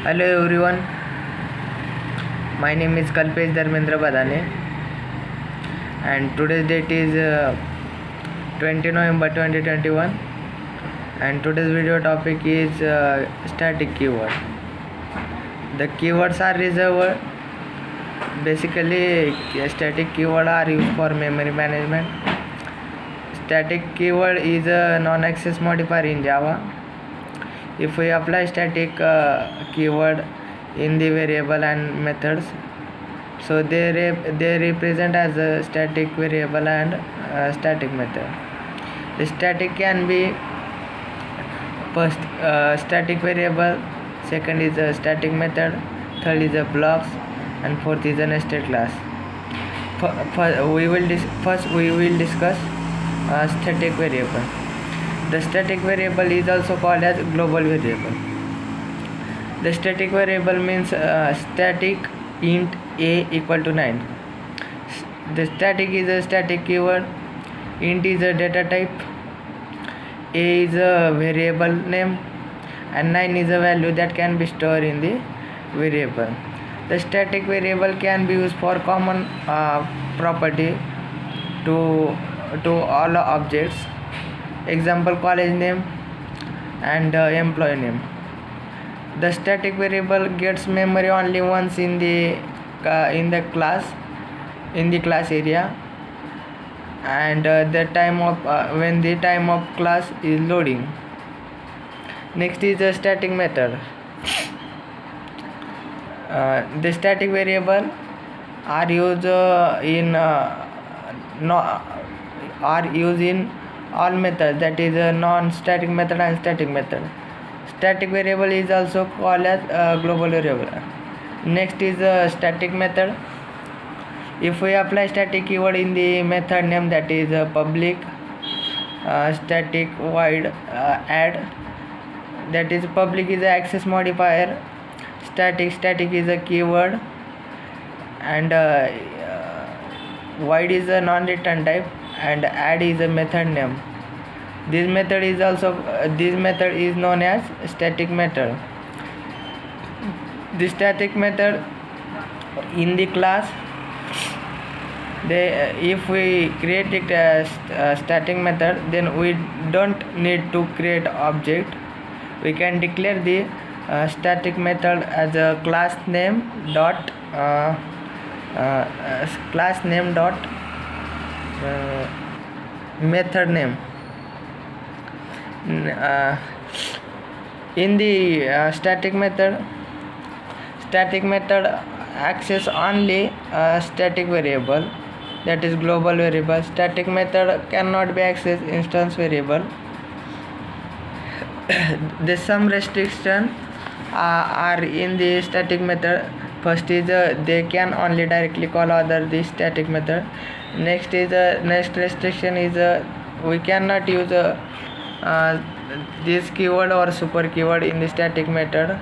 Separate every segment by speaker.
Speaker 1: Hello everyone, my name is Kalpesh Dharmendra Badane and today's date is 20 November 2021 and today's video topic is static keyword. The keywords are reserved. Basically, static keyword are used for memory management. Static keyword is a non-access modifier in Java. If we apply static keyword in the variable and methods, so they represent as a static variable and static method. The static can be first static variable, second is a static method, third is a blocks, and fourth is a nested class. First we will discuss static variable. The static variable is also called as global variable. The static variable means static int a equal to 9. The static is a static keyword, int is a data type, a is a variable name, and 9 is a value that can be stored in the variable. The static variable can be used for common property to all objects. Example, college name and employee name. The static variable gets memory only once in the class area, and the time of when the time of class is loading. Next is the static method. The static variable are used in all methods, that is a non-static method and static method. Static variable is also called as global variable. Next is a static method. If we apply static keyword in the method name, that is public static void add, that is public is a access modifier, static is a keyword, and void is a non-return type, and add is a method name. This method is known as static method. The static method in the class, if we create it as static method, then we don't need to create object. We can declare the static method as a class name dot method name. In the static method access only static variable, that is global variable. Static method cannot be accessed instance variable. There's some restriction are in the static method. First is they can only directly call the static method. Next restriction is we cannot use this keyword or super keyword in the static method.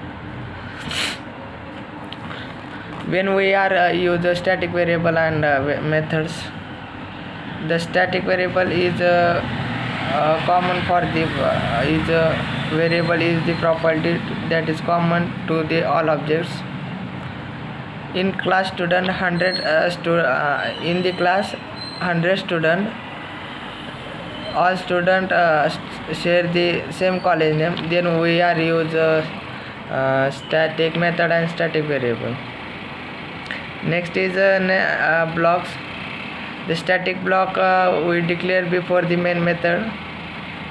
Speaker 1: When we are use the static variable and methods, the static variable is common for the variable is the property that is common to the all objects. In class student 100 in the class 100 student, all student share the same college name, then we are use static method and static variable. Next is blocks. The static block we declare before the main method,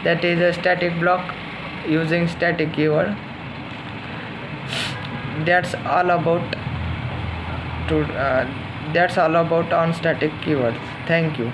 Speaker 1: that is a static block using static keyword. That's all about on static keywords. Thank you.